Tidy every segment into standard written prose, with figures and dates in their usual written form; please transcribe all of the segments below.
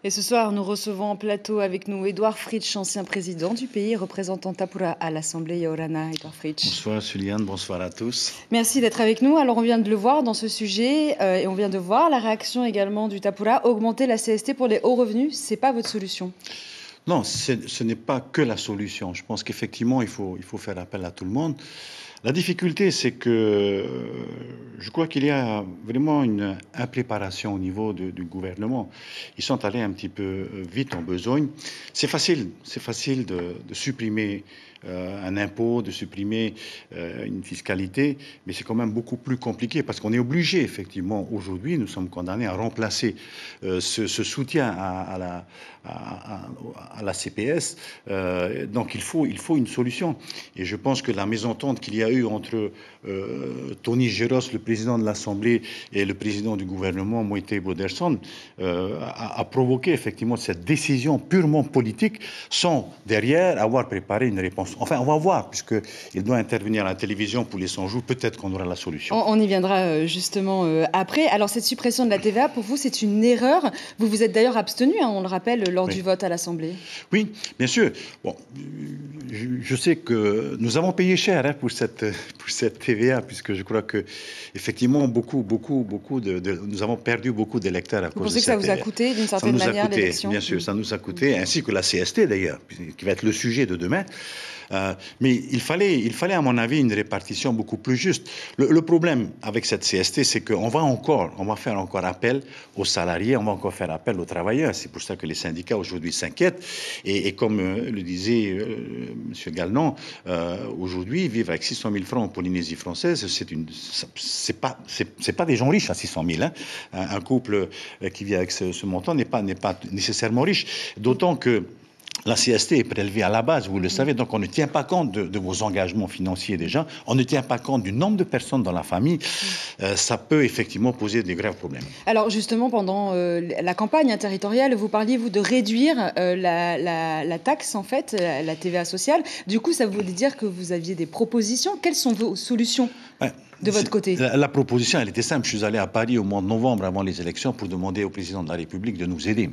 Et ce soir, nous recevons en plateau avec nous Édouard Fritsch, ancien président du pays, représentant Tapura à l'Assemblée Yorana. Édouard Fritsch. Bonsoir Juliane, bonsoir à tous. Merci d'être avec nous. Alors on vient de le voir dans ce sujet et on vient de voir la réaction également du Tapura. Augmenter la CST pour les hauts revenus, ce n'est pas votre solution? Non, ce n'est pas que la solution. Je pense qu'effectivement, il faut faire appel à tout le monde. La difficulté, c'est que je crois qu'il y a vraiment une impréparation au niveau du gouvernement. Ils sont allés un petit peu vite en besogne. C'est facile de supprimer un impôt, de supprimer une fiscalité, mais c'est quand même beaucoup plus compliqué parce qu'on est obligé, effectivement, aujourd'hui, nous sommes condamnés à remplacer ce soutien à la CPS. Donc il faut une solution. Et je pense que la mésentente qu'il y a eu entre Tony Geros, le président de l'Assemblée, et le président du gouvernement, Moïté Broderson, a provoqué effectivement cette décision purement politique sans derrière avoir préparé une réponse. Enfin, on va voir, puisqu'il doit intervenir à la télévision pour les 100 jours, peut-être qu'on aura la solution. On y viendra justement après. Alors cette suppression de la TVA, pour vous, c'est une erreur. Vous vous êtes d'ailleurs abstenu, hein, on le rappelle, lors du vote à l'Assemblée. Oui, bien sûr. Bon, je sais que nous avons payé cher pour cette TVA, puisque je crois que effectivement nous avons perdu beaucoup d'électeurs à cause de cette TVA. Vous pensez que ça vous a coûté d'une certaine manière l'élection? Bien sûr, ça nous a coûté, ainsi que la CST d'ailleurs, qui va être le sujet de demain. Mais il fallait, à mon avis, une répartition beaucoup plus juste. Le problème avec cette CST, c'est qu'on va faire encore appel aux salariés, on va encore faire appel aux travailleurs. C'est pour ça que les syndicats aujourd'hui s'inquiètent. Et comme le disait M. Gallon, aujourd'hui, vivre avec 600 000 francs en Polynésie française, c'est pas des gens riches à 600 000. Hein. Un couple qui vit avec ce montant n'est pas nécessairement riche. D'autant que la CST est prélevée à la base, vous le savez, donc on ne tient pas compte de vos engagements financiers déjà, on ne tient pas compte du nombre de personnes dans la famille, ça peut effectivement poser des graves problèmes. Alors justement, pendant la campagne territoriale, vous parliez, vous, de réduire la taxe, en fait, la TVA sociale. Du coup, ça voulait dire que vous aviez des propositions. Quelles sont vos solutions de votre côté? La proposition, elle était simple. Je suis allé à Paris au mois de novembre, avant les élections, pour demander au président de la République de nous aider.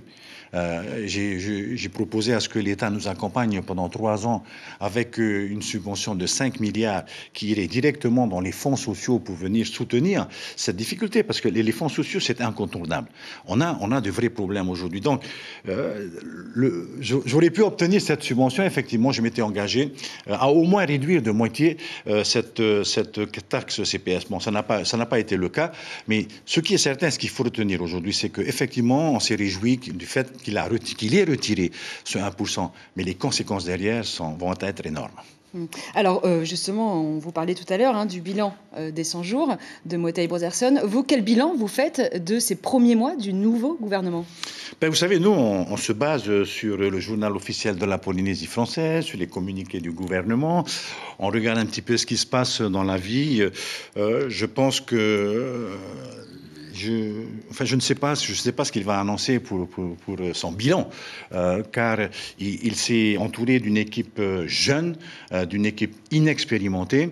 J'ai proposé à ce que l'État nous accompagne pendant 3 ans avec une subvention de 5 milliards qui irait directement dans les fonds sociaux pour venir soutenir cette difficulté, parce que les fonds sociaux, c'est incontournable. On a de vrais problèmes aujourd'hui. Donc, j'aurais pu obtenir cette subvention. Effectivement, je m'étais engagé à au moins réduire de moitié cette taxe CPS. Bon, ça n'a pas été le cas, mais ce qui est certain, ce qu'il faut retenir aujourd'hui, c'est qu'effectivement, on s'est réjoui du fait qu'il ait retiré ce 1%, mais les conséquences derrière vont être énormes. Alors justement, on vous parlait tout à l'heure du bilan des 100 jours de Moïté Broderson. Vous, quel bilan vous faites de ces premiers mois du nouveau gouvernement? Vous savez, nous, on se base sur le journal officiel de la Polynésie française, sur les communiqués du gouvernement. On regarde un petit peu ce qui se passe dans la vie. Je pense que... je ne sais pas ce qu'il va annoncer pour son bilan, car il s'est entouré d'une équipe jeune, d'une équipe inexpérimentée.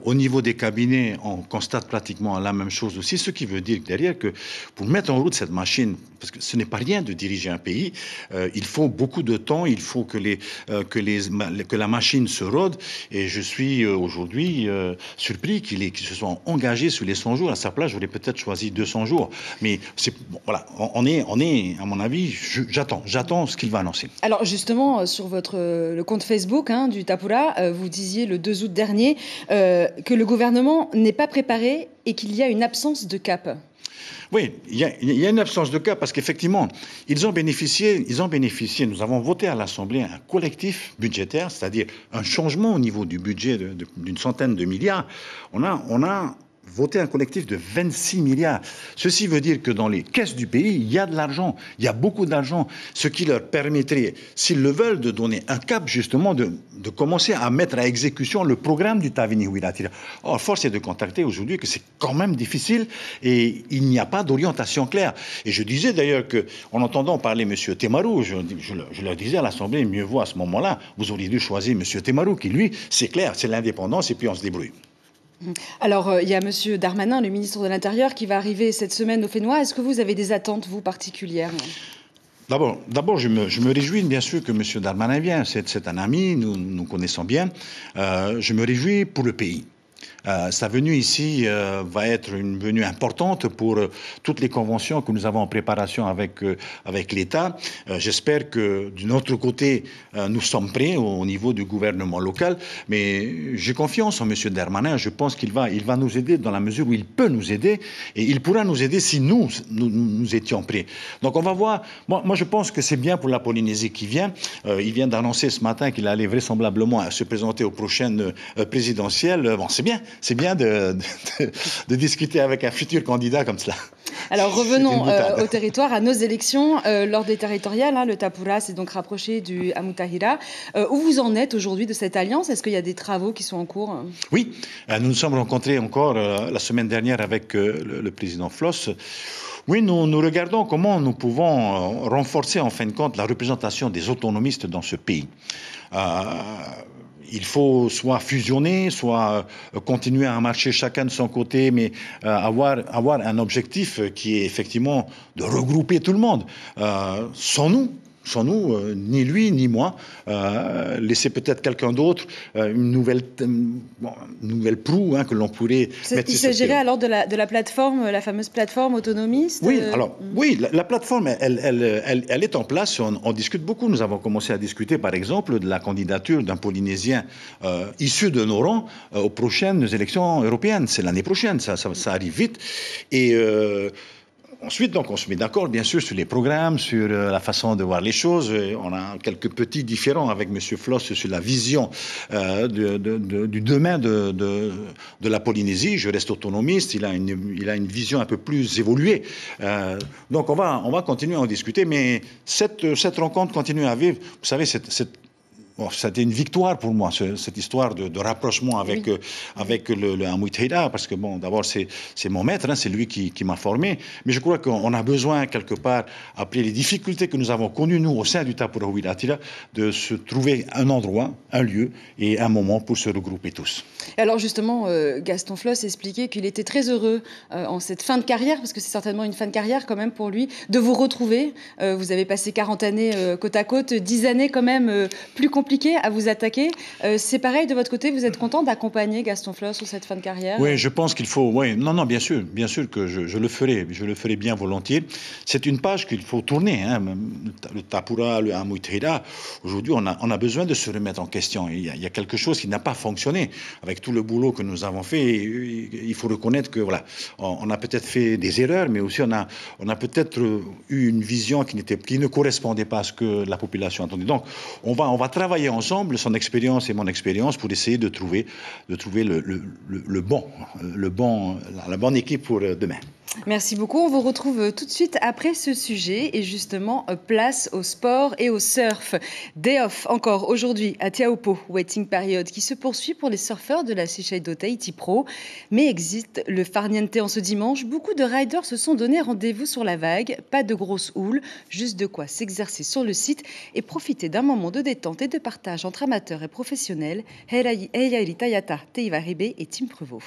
Au niveau des cabinets, on constate pratiquement la même chose aussi, ce qui veut dire derrière que pour mettre en route cette machine, parce que ce n'est pas rien de diriger un pays, il faut beaucoup de temps, il faut que la machine se rôde, et je suis aujourd'hui surpris qu'ils se soient engagés sur les 100 jours. À sa place, j'aurais peut-être choisi 200 jours. Mais voilà, on est, à mon avis, j'attends ce qu'il va annoncer. Alors justement, sur le compte Facebook du Tapura, vous disiez le 2 août dernier que le gouvernement n'est pas préparé et qu'il y a une absence de cap. Oui, il y a une absence de cap parce qu'effectivement, ils ont bénéficié, nous avons voté à l'Assemblée un collectif budgétaire, c'est-à-dire un changement au niveau du budget d'une centaine de milliards. On a voter un collectif de 26 milliards. Ceci veut dire que dans les caisses du pays, il y a de l'argent, il y a beaucoup d'argent, ce qui leur permettrait, s'ils le veulent, de donner un cap justement, de commencer à mettre à exécution le programme du Tavini Wiratira. Or, force est de constater aujourd'hui que c'est quand même difficile et il n'y a pas d'orientation claire. Et je disais d'ailleurs qu'en entendant parler M. Temaru, je leur disais à l'Assemblée, mieux vaut à ce moment-là, vous auriez dû choisir M. Temaru, qui lui, c'est clair, c'est l'indépendance et puis on se débrouille. Alors, il y a M. Darmanin, le ministre de l'Intérieur, qui va arriver cette semaine au Fénois. Est-ce que vous avez des attentes, vous, particulières? D'abord, je me réjouis bien sûr que M. Darmanin vienne. C'est un ami, nous connaissons bien. Je me réjouis pour le pays. Sa venue ici va être une venue importante pour toutes les conventions que nous avons en préparation avec l'État. J'espère que d'une autre côté, nous sommes prêts au niveau du gouvernement local, mais j'ai confiance en M. Darmanin. Je pense qu'il va nous aider dans la mesure où il peut nous aider et il pourra nous aider si nous étions prêts. Donc on va voir. Moi, je pense que c'est bien pour la Polynésie qui vient. Il vient d'annoncer ce matin qu'il allait vraisemblablement se présenter aux prochaines présidentielles. Bon, c'est bien. C'est bien de discuter avec un futur candidat comme cela. Alors revenons au territoire, à nos élections. Lors des territoriales, le Tapura s'est donc rapproché du Amutahira. Où vous en êtes aujourd'hui de cette alliance? Est-ce qu'il y a des travaux qui sont en cours? Oui, nous nous sommes rencontrés encore la semaine dernière avec le président Floss. Oui, nous regardons comment nous pouvons renforcer en fin de compte la représentation des autonomistes dans ce pays. Il faut soit fusionner, soit continuer à marcher chacun de son côté, mais avoir un objectif qui est effectivement de regrouper tout le monde. Sans nous, ni lui ni moi, laisser peut-être quelqu'un d'autre, une nouvelle proue que l'on pourrait mettre. Il s'agirait alors de la plateforme, la fameuse plateforme autonomiste? Oui, oui, la plateforme, elle est en place. On discute beaucoup. Nous avons commencé à discuter, par exemple, de la candidature d'un Polynésien issu de nos rangs aux prochaines élections européennes. C'est l'année prochaine, ça arrive vite. Et ensuite, donc, on se met d'accord, bien sûr, sur les programmes, sur la façon de voir les choses. On a quelques petits différends avec M. Floss sur la vision du demain de la Polynésie. Je reste autonomiste. Il a une vision un peu plus évoluée. Donc, on va continuer à en discuter. Mais cette rencontre continue à vivre. Vous savez, c'était une victoire pour moi, cette histoire de rapprochement avec le Amutahira, parce que bon, d'abord c'est mon maître, c'est lui qui m'a formé, mais je crois qu'on a besoin quelque part, après les difficultés que nous avons connues nous au sein du Tapura Wirattira, de se trouver un endroit, un lieu et un moment pour se regrouper tous. Alors justement, Gaston Floss expliquait qu'il était très heureux en cette fin de carrière, parce que c'est certainement une fin de carrière quand même pour lui, de vous retrouver. Vous avez passé 40 années côte à côte, 10 années quand même plus compliqué à vous attaquer. C'est pareil de votre côté, vous êtes content d'accompagner Gaston Floss sur cette fin de carrière? Oui, je pense qu'il faut. Oui, non, bien sûr que je le ferai bien volontiers. C'est une page qu'il faut tourner. Le Tapura, le Amutahira. Aujourd'hui, on a besoin de se remettre en question. Il y a quelque chose qui n'a pas fonctionné avec tout le boulot que nous avons fait. Il faut reconnaître que voilà, on a peut-être fait des erreurs, mais aussi on a peut-être eu une vision qui ne correspondait pas à ce que la population attendait. Donc, on va travailler ensemble, son expérience et mon expérience, pour essayer de trouver la bonne équipe pour demain. Merci beaucoup. On vous retrouve tout de suite après ce sujet et justement place au sport et au surf. Day off encore aujourd'hui à Taupo, waiting period qui se poursuit pour les surfeurs de la Seychelles Tahiti Pro. Mais existe le farniente en ce dimanche. Beaucoup de riders se sont donné rendez-vous sur la vague. Pas de grosse houle, juste de quoi s'exercer sur le site et profiter d'un moment de détente et de partage entre amateurs et professionnels. Heiairi Tayata, Teiva Ribe et Tim Prevot.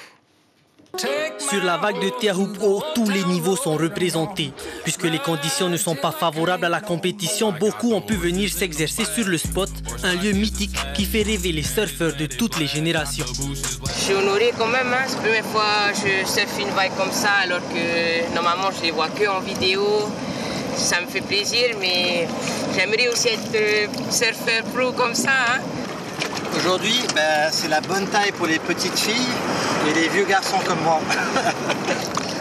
Sur la vague de Taupo, tous les niveaux sont représentés. Puisque les conditions ne sont pas favorables à la compétition, beaucoup ont pu venir s'exercer sur le spot, un lieu mythique qui fait rêver les surfeurs de toutes les générations. Je suis honorée quand même, c'est la première fois que je surfe une vague comme ça, alors que normalement je les vois que en vidéo. Ça me fait plaisir, mais j'aimerais aussi être surfeur pro comme ça. Aujourd'hui, c'est la bonne taille pour les petites filles et les vieux garçons comme moi.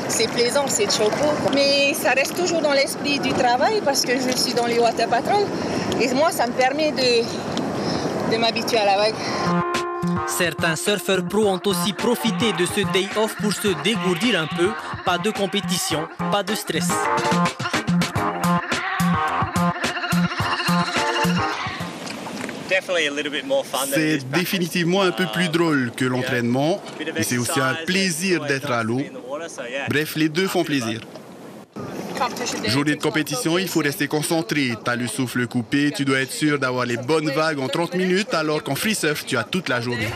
C'est plaisant, c'est choco, mais ça reste toujours dans l'esprit du travail parce que je suis dans les water patrol et moi, ça me permet de m'habituer à la vague. Certains surfeurs pros ont aussi profité de ce day off pour se dégourdir un peu. Pas de compétition, pas de stress. C'est définitivement un peu plus drôle que l'entraînement, mais c'est aussi un plaisir d'être à l'eau. Bref, les deux font plaisir. Journée de compétition, il faut rester concentré. Tu as le souffle coupé, tu dois être sûr d'avoir les bonnes vagues en 30 minutes, alors qu'en free surf, tu as toute la journée.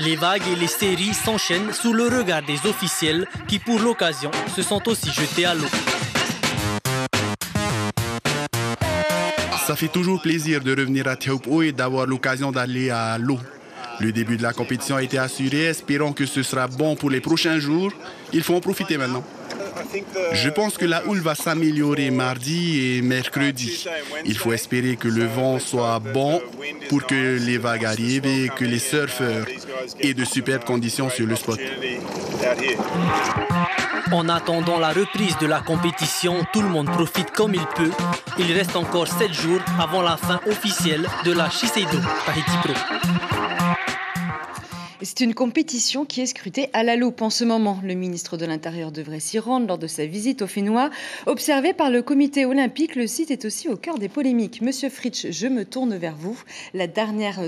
Les vagues et les séries s'enchaînent sous le regard des officiels qui, pour l'occasion, se sont aussi jetés à l'eau. Ça fait toujours plaisir de revenir à Teahupo'o et d'avoir l'occasion d'aller à l'eau. Le début de la compétition a été assuré, espérons que ce sera bon pour les prochains jours. Il faut en profiter maintenant. Je pense que la houle va s'améliorer mardi et mercredi. Il faut espérer que le vent soit bon pour que les vagues arrivent et que les surfeurs aient de superbes conditions sur le spot. En attendant la reprise de la compétition, tout le monde profite comme il peut. Il reste encore 7 jours avant la fin officielle de la Shiseido Tahiti Pro. C'est une compétition qui est scrutée à la loupe en ce moment. Le ministre de l'Intérieur devrait s'y rendre lors de sa visite au Fénois. Observé par le comité olympique, le site est aussi au cœur des polémiques. Monsieur Fritsch, je me tourne vers vous. La dernière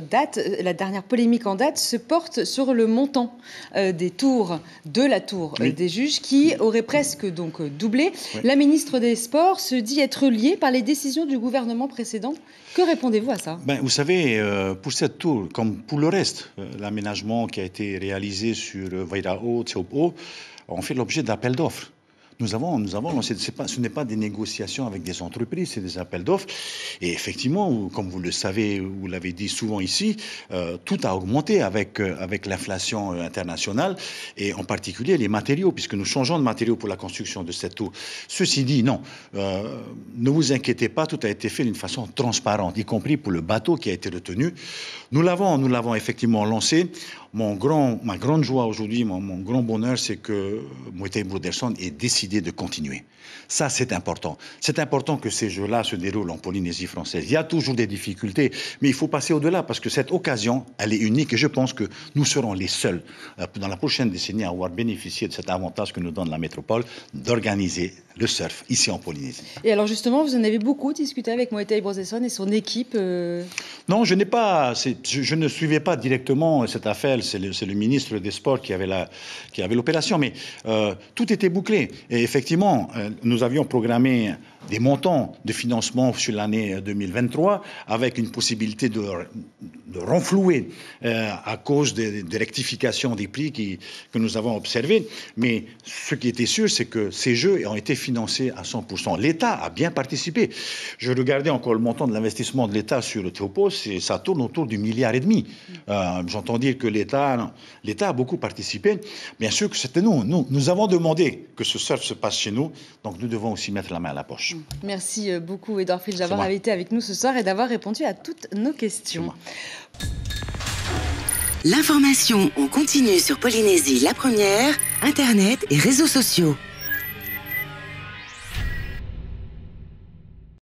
polémique en date se porte sur le montant des tours, des juges qui aurait presque donc doublé. Oui. La ministre des Sports se dit être liée par les décisions du gouvernement précédent. Que répondez-vous à ça ? Vous savez, pour cette tour, comme pour le reste, l'aménagement qui a été réalisé sur Vaira'o, Teahupo'o, on fait l'objet d'appels d'offres. Nous avons lancé, ce n'est pas des négociations avec des entreprises, c'est des appels d'offres. Et effectivement, comme vous le savez, vous l'avez dit souvent ici, tout a augmenté avec l'inflation internationale et en particulier les matériaux, puisque nous changeons de matériaux pour la construction de cette tour. Ceci dit, non, ne vous inquiétez pas, tout a été fait d'une façon transparente, y compris pour le bateau qui a été retenu. Nous l'avons effectivement lancé. Ma grande joie aujourd'hui, mon grand bonheur, c'est que Moetai Broderson ait décidé de continuer. Ça, c'est important. C'est important que ces Jeux-là se déroulent en Polynésie française. Il y a toujours des difficultés, mais il faut passer au-delà parce que cette occasion, elle est unique et je pense que nous serons les seuls dans la prochaine décennie à avoir bénéficié de cet avantage que nous donne la métropole d'organiser le surf ici en Polynésie. Et alors justement, vous en avez beaucoup discuté avec Moetai Broderson et son équipe Non, je ne suivais pas directement cette affaire. C'est le ministre des Sports qui avait l'opération, mais tout était bouclé. Et effectivement, nous avions programmé des montants de financement sur l'année 2023 avec une possibilité de renflouer à cause des rectifications des prix que nous avons observées. Mais ce qui était sûr, c'est que ces Jeux ont été financés à 100%. L'État a bien participé. Je regardais encore le montant de l'investissement de l'État sur le Teahupo'o, ça tourne autour du 1,5 milliard. J'entends dire que l'État a beaucoup participé. Bien sûr que c'était nous. Nous avons demandé que ce surf se passe chez nous, donc nous devons aussi mettre la main à la poche. Merci beaucoup, Edouard Fritsch, d'avoir été avec nous ce soir et d'avoir répondu à toutes nos questions. L'information en continu sur Polynésie la première, Internet et réseaux sociaux.